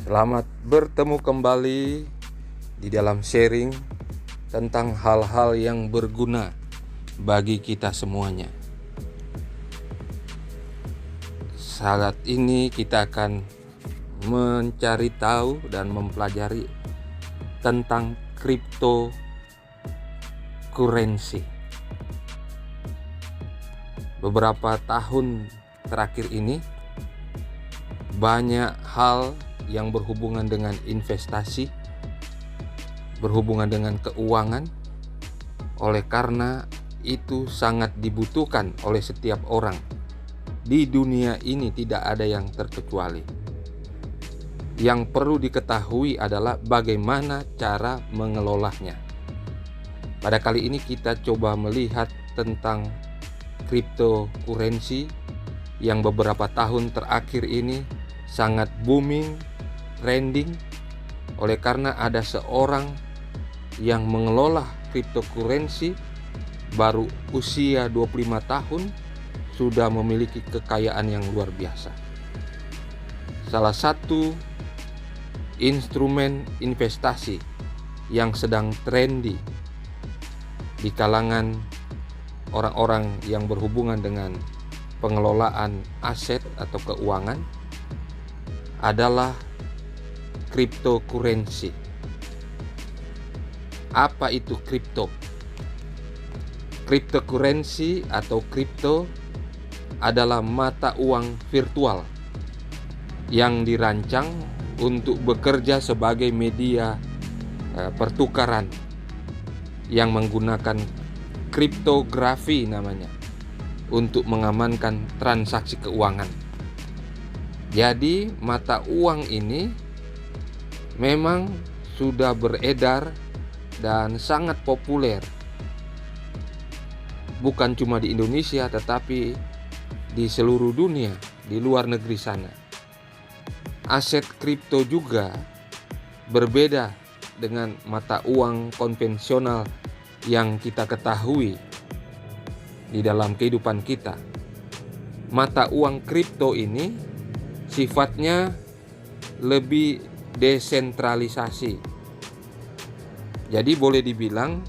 Selamat bertemu kembali di dalam sharing tentang hal-hal yang berguna bagi kita semuanya. Saat ini kita akan mencari tahu dan mempelajari tentang cryptocurrency. Beberapa tahun terakhir ini banyak hal yang berhubungan dengan investasi, berhubungan dengan keuangan. Oleh karena itu sangat dibutuhkan oleh setiap orang. Di dunia ini tidak ada yang terkecuali. Yang perlu diketahui adalah bagaimana cara mengelolanya. Pada kali ini kita coba melihat tentang cryptocurrency yang beberapa tahun terakhir ini sangat booming, trending, oleh karena ada seorang yang mengelola cryptocurrency baru usia 25 tahun sudah memiliki kekayaan yang luar biasa. Salah satu instrumen investasi yang sedang trendy di kalangan orang-orang yang berhubungan dengan pengelolaan aset atau keuangan adalah cryptocurrency. Apa itu crypto? Cryptocurrency atau crypto adalah mata uang virtual yang dirancang untuk bekerja sebagai media pertukaran yang menggunakan kriptografi namanya untuk mengamankan transaksi keuangan. Jadi mata uang ini memang sudah beredar dan sangat populer, bukan cuma di Indonesia tetapi di seluruh dunia, di luar negeri sana. Aset kripto juga berbeda dengan mata uang konvensional yang kita ketahui di dalam kehidupan kita. Mata uang kripto ini sifatnya lebih desentralisasi. Jadi boleh dibilang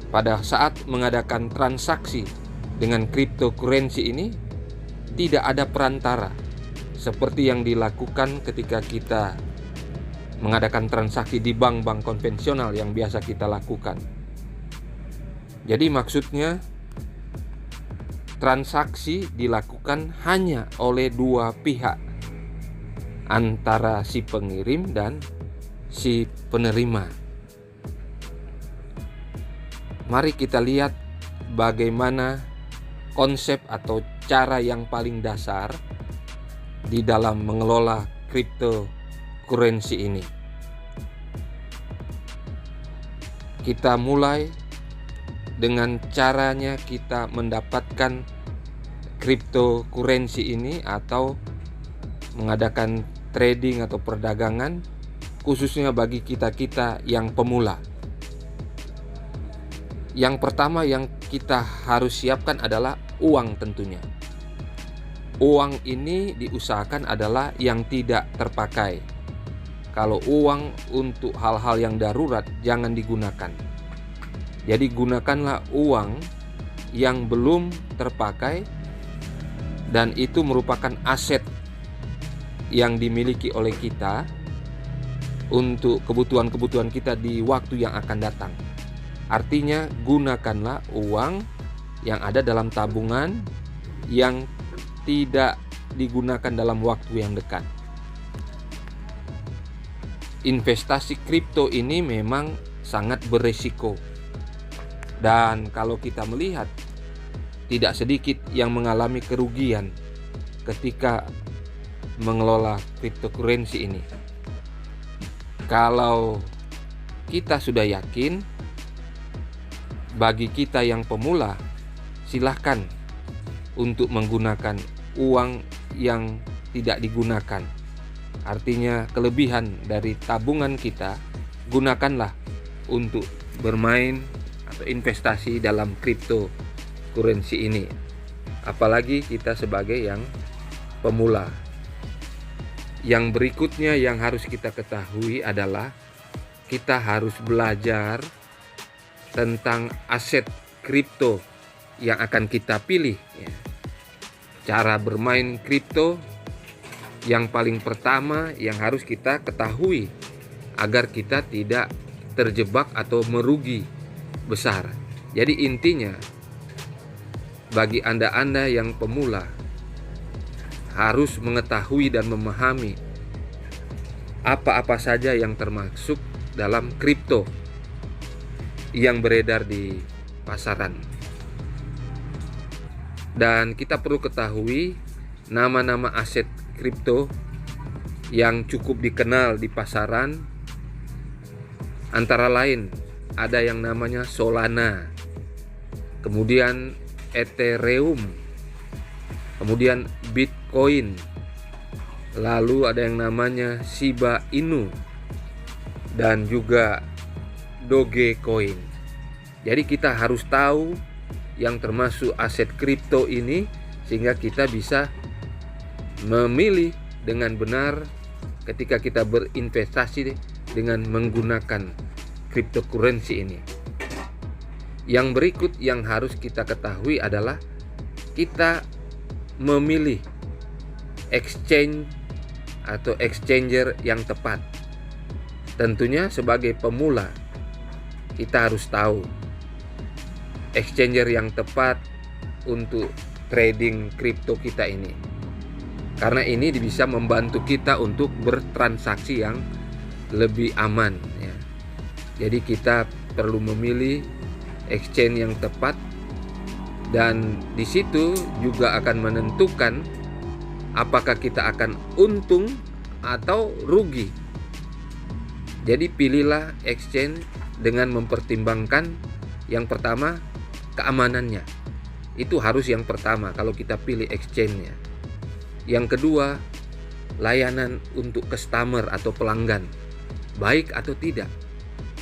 pada saat mengadakan transaksi dengan cryptocurrency ini tidak ada perantara seperti yang dilakukan ketika kita mengadakan transaksi di bank-bank konvensional yang biasa kita lakukan. Jadi maksudnya transaksi dilakukan hanya oleh dua pihak, antara si pengirim dan si penerima. Mari kita lihat bagaimana konsep atau cara yang paling dasar di dalam mengelola cryptocurrency ini. Kita mulai dengan caranya kita mendapatkan cryptocurrency ini atau mengadakan trading atau perdagangan, khususnya bagi kita-kita yang pemula. Yang pertama yang kita harus siapkan adalah uang tentunya. Uang ini diusahakan adalah yang tidak terpakai. Kalau uang untuk hal-hal yang darurat jangan digunakan. Jadi gunakanlah uang yang belum terpakai dan itu merupakan aset yang dimiliki oleh kita untuk kebutuhan-kebutuhan kita di waktu yang akan datang. Artinya gunakanlah uang yang ada dalam tabungan yang tidak digunakan dalam waktu yang dekat. Investasi kripto ini memang sangat beresiko. Dan kalau kita melihat, tidak sedikit yang mengalami kerugian ketika mengelola cryptocurrency ini. Kalau kita sudah yakin, bagi kita yang pemula, silahkan untuk menggunakan uang yang tidak digunakan. Artinya kelebihan dari tabungan kita, gunakanlah untuk bermain atau investasi dalam cryptocurrency ini. Apalagi kita sebagai yang pemula. Yang berikutnya yang harus kita ketahui adalah kita harus belajar tentang aset kripto yang akan kita pilih. Cara bermain kripto yang paling pertama yang harus kita ketahui agar kita tidak terjebak atau merugi besar. Jadi intinya, bagi Anda yang pemula harus mengetahui dan memahami apa-apa saja yang termasuk dalam kripto yang beredar di pasaran. Dan kita perlu ketahui nama-nama aset kripto yang cukup dikenal di pasaran. Antara lain ada yang namanya Solana, kemudian Ethereum, kemudian Bitcoin, lalu ada yang namanya Shiba Inu, dan juga Dogecoin. Jadi kita harus tahu yang termasuk aset kripto ini sehingga kita bisa memilih dengan benar ketika kita berinvestasi dengan menggunakan cryptocurrency ini. Yang berikut yang harus kita ketahui adalah kita memilih exchange atau exchanger yang tepat. Tentunya sebagai pemula kita harus tahu exchanger yang tepat untuk trading kripto kita ini. Karena ini bisa membantu kita untuk bertransaksi yang lebih aman ya. Jadi kita perlu memilih exchange yang tepat, dan di situ juga akan menentukan apakah kita akan untung atau rugi. Jadi pilihlah exchange dengan mempertimbangkan yang pertama keamanannya. Itu harus yang pertama kalau kita pilih exchange-nya. Yang kedua, layanan untuk customer atau pelanggan. Baik atau tidak,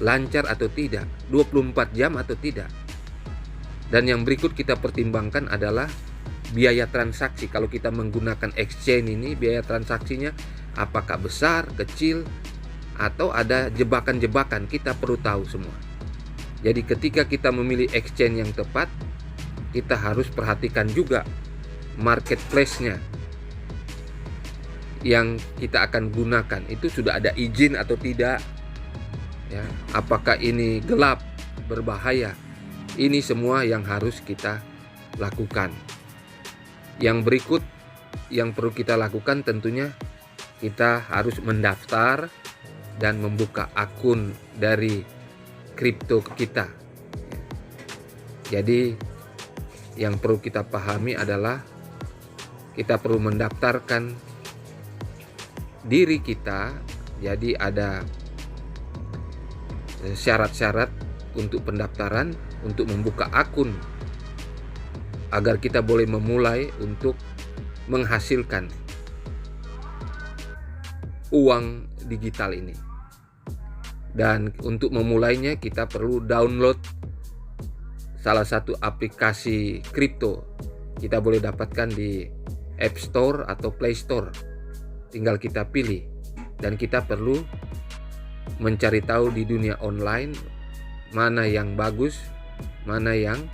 lancar atau tidak, 24 jam atau tidak. Dan yang berikut kita pertimbangkan adalah biaya transaksi. Kalau kita menggunakan exchange ini, biaya transaksinya apakah besar, kecil, atau ada jebakan-jebakan, kita perlu tahu semua. Jadi ketika kita memilih exchange yang tepat, kita harus perhatikan juga marketplace-nya yang kita akan gunakan. Itu sudah ada izin atau tidak ya, apakah ini gelap, berbahaya. Ini semua yang harus kita lakukan. Yang berikut yang perlu kita lakukan tentunya kita harus mendaftar dan membuka akun dari kripto kita. Jadi yang perlu kita pahami adalah kita perlu mendaftarkan diri kita. Jadi ada syarat-syarat untuk pendaftaran, untuk membuka akun agar kita boleh memulai untuk menghasilkan uang digital ini. Dan untuk memulainya kita perlu download salah satu aplikasi kripto. Kita boleh dapatkan di App Store atau Play Store. Tinggal kita pilih, dan kita perlu mencari tahu di dunia online mana yang bagus, mana yang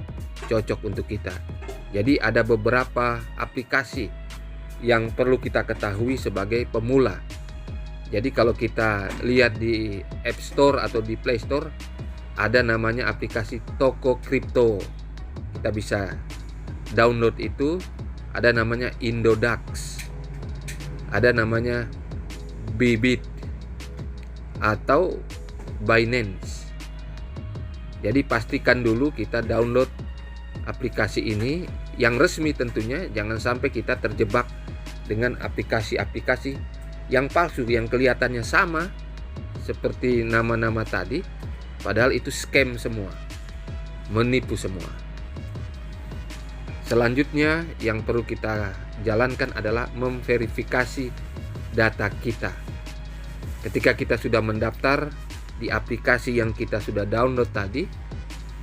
cocok untuk kita. Jadi ada beberapa aplikasi yang perlu kita ketahui sebagai pemula. Jadi kalau kita lihat di App Store atau di Play Store, ada namanya aplikasi toko kripto. Kita bisa download itu. Ada namanya Indodax, ada namanya Bybit atau Binance. Jadi pastikan dulu kita download aplikasi ini yang resmi tentunya. Jangan sampai kita terjebak dengan aplikasi-aplikasi yang palsu, yang kelihatannya sama seperti nama-nama tadi, padahal itu scam semua, menipu semua. Selanjutnya yang perlu kita jalankan adalah memverifikasi data kita. Ketika kita sudah mendaftar di aplikasi yang kita sudah download tadi,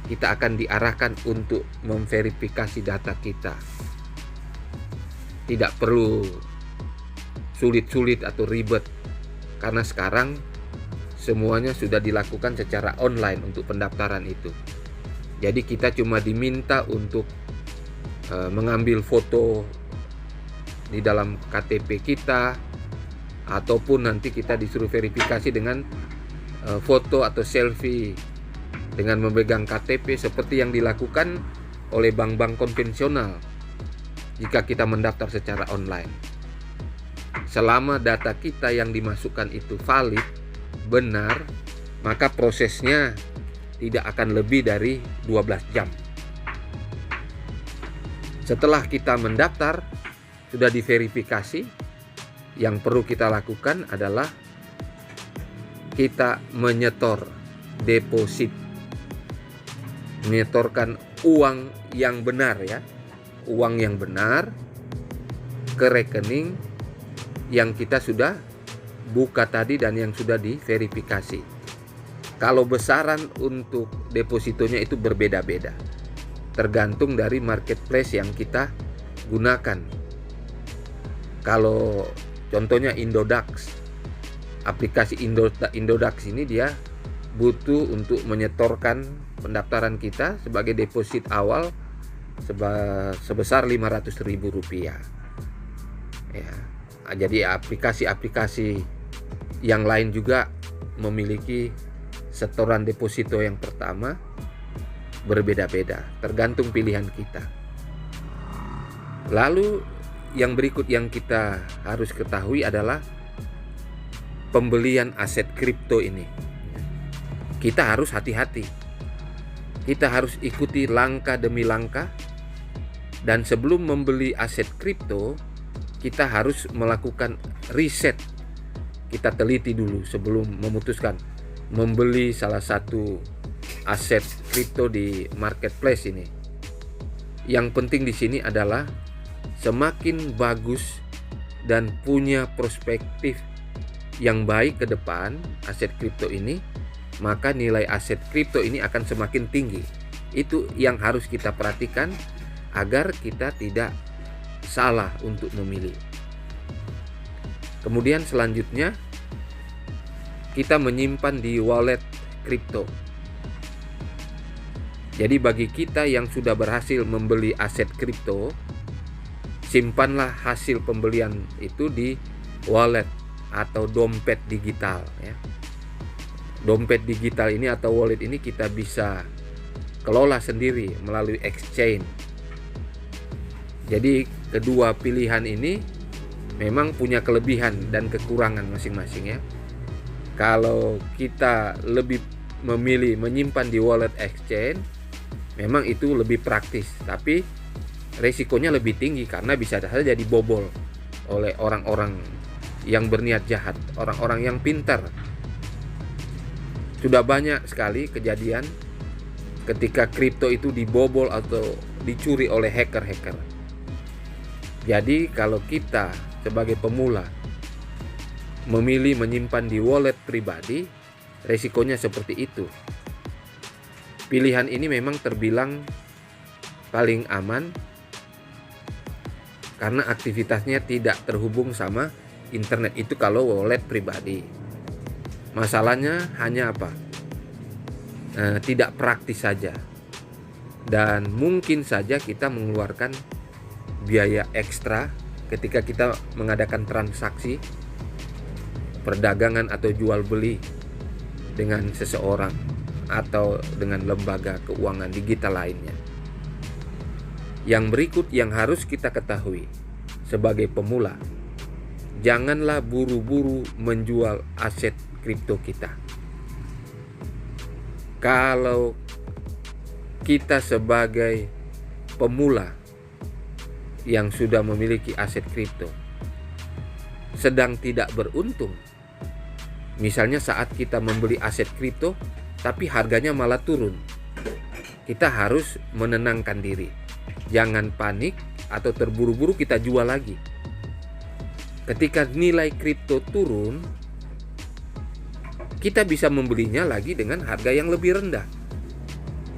kita akan diarahkan untuk memverifikasi data kita. Tidak perlu sulit-sulit atau ribet, karena sekarang semuanya sudah dilakukan secara online untuk pendaftaran itu. Jadi kita cuma diminta untuk mengambil foto di dalam KTP kita, ataupun nanti kita disuruh verifikasi dengan foto atau selfie dengan memegang KTP seperti yang dilakukan oleh bank-bank konvensional jika kita mendaftar secara online. Selama data kita yang dimasukkan itu valid, benar, maka prosesnya tidak akan lebih dari 12 jam. Setelah kita mendaftar, sudah diverifikasi, yang perlu kita lakukan adalah kita menyetor deposit, menyetorkan uang yang benar ya, uang yang benar ke rekening yang kita sudah buka tadi dan yang sudah diverifikasi. Kalau besaran untuk depositonya itu berbeda-beda, tergantung dari marketplace yang kita gunakan. Kalau contohnya Indodax, aplikasi Indodax ini dia butuh untuk menyetorkan pendaftaran kita sebagai deposit awal sebesar Rp500.000 ya. Jadi aplikasi-aplikasi yang lain juga memiliki setoran deposito yang pertama berbeda-beda, tergantung pilihan kita. Lalu yang berikut yang kita harus ketahui adalah pembelian aset kripto ini. Kita harus hati-hati. Kita harus ikuti langkah demi langkah, dan sebelum membeli aset kripto kita harus melakukan riset. Kita teliti dulu sebelum memutuskan membeli salah satu aset kripto di marketplace ini. Yang penting di sini adalah semakin bagus dan punya perspektif yang baik ke depan aset kripto ini, maka nilai aset kripto ini akan semakin tinggi. Itu yang harus kita perhatikan agar kita tidak salah untuk memilih. Kemudian selanjutnya kita menyimpan di wallet kripto. Jadi bagi kita yang sudah berhasil membeli aset kripto, simpanlah hasil pembelian itu di wallet atau dompet digital ya. Dompet digital ini atau wallet ini kita bisa kelola sendiri melalui exchange. Jadi kedua pilihan ini memang punya kelebihan dan kekurangan masing-masing ya. Kalau kita lebih memilih menyimpan di wallet exchange, memang itu lebih praktis, tapi resikonya lebih tinggi karena bisa saja dibobol oleh orang-orang yang berniat jahat, orang-orang yang pintar. Sudah banyak sekali kejadian ketika kripto itu dibobol atau dicuri oleh hacker-hacker. Jadi kalau kita sebagai pemula memilih menyimpan di wallet pribadi, resikonya seperti itu. Pilihan ini memang terbilang paling aman karena aktivitasnya tidak terhubung sama internet, itu kalau wallet pribadi. Masalahnya hanya apa? Tidak praktis saja, dan mungkin saja kita mengeluarkan biaya ekstra ketika kita mengadakan transaksi perdagangan atau jual beli dengan seseorang atau dengan lembaga keuangan digital lainnya. Yang berikut yang harus kita ketahui sebagai pemula, janganlah buru-buru menjual aset kripto kita. Kalau kita sebagai pemula yang sudah memiliki aset kripto sedang tidak beruntung, misalnya saat kita membeli aset kripto tapi harganya malah turun, kita harus menenangkan diri. Jangan panik atau terburu-buru kita jual lagi. Ketika nilai kripto turun, kita bisa membelinya lagi dengan harga yang lebih rendah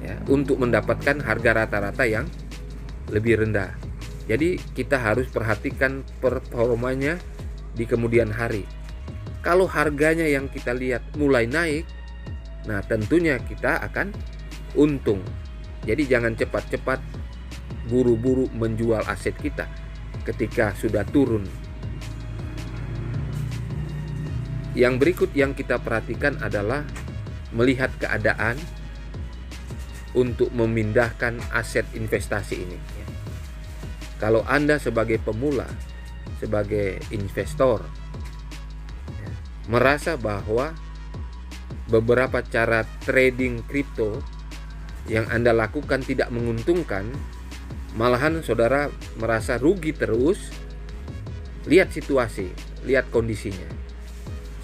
ya, untuk mendapatkan harga rata-rata yang lebih rendah. Jadi kita harus perhatikan performanya di kemudian hari. Kalau harganya yang kita lihat mulai naik, nah tentunya kita akan untung. Jadi jangan cepat-cepat buru-buru menjual aset kita ketika sudah turun. Yang berikut yang kita perhatikan adalah melihat keadaan untuk memindahkan aset investasi ini. Kalau Anda sebagai pemula, sebagai investor, merasa bahwa beberapa cara trading kripto yang Anda lakukan tidak menguntungkan, malahan saudara merasa rugi terus, lihat situasi, lihat kondisinya.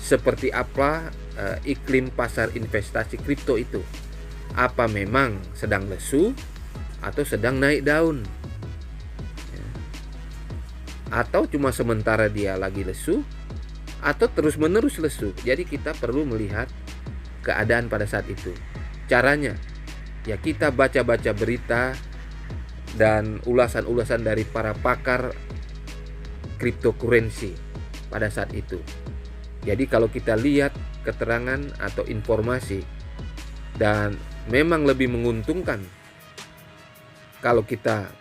Seperti apa iklim pasar investasi kripto itu? Apa memang sedang lesu atau sedang naik daun? Atau cuma sementara dia lagi lesu atau terus-menerus lesu. Jadi kita perlu melihat keadaan pada saat itu. Caranya, ya kita baca-baca berita dan ulasan-ulasan dari para pakar cryptocurrency pada saat itu. Jadi kalau kita lihat keterangan atau informasi dan memang lebih menguntungkan kalau kita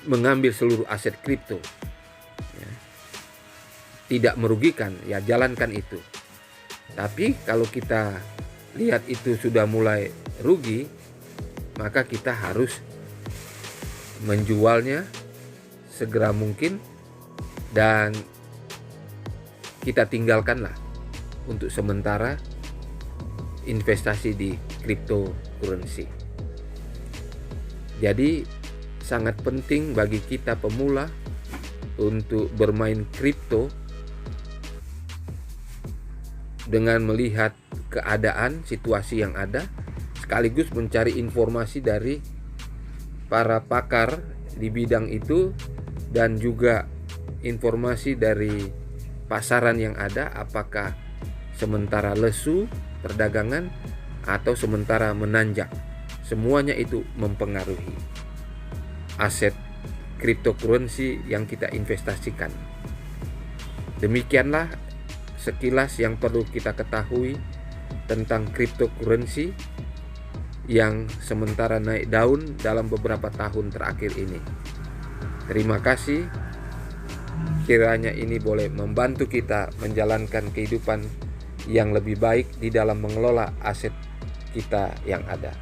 mengambil seluruh aset kripto, ya, tidak merugikan, ya jalankan itu. Tapi kalau kita lihat itu sudah mulai rugi, maka kita harus menjualnya segera mungkin dan kita tinggalkanlah untuk sementara investasi di cryptocurrency. Jadi sangat penting bagi kita pemula untuk bermain kripto dengan melihat keadaan situasi yang ada, sekaligus mencari informasi dari para pakar di bidang itu dan juga informasi dari pasaran yang ada, apakah sementara lesu perdagangan atau sementara menanjak. Semuanya itu mempengaruhi aset cryptocurrency yang kita investasikan. Demikianlah sekilas yang perlu kita ketahui tentang cryptocurrency yang sementara naik daun dalam beberapa tahun terakhir ini. Terima kasih. Kiranya ini boleh membantu kita menjalankan kehidupan yang lebih baik di dalam mengelola aset kita yang ada.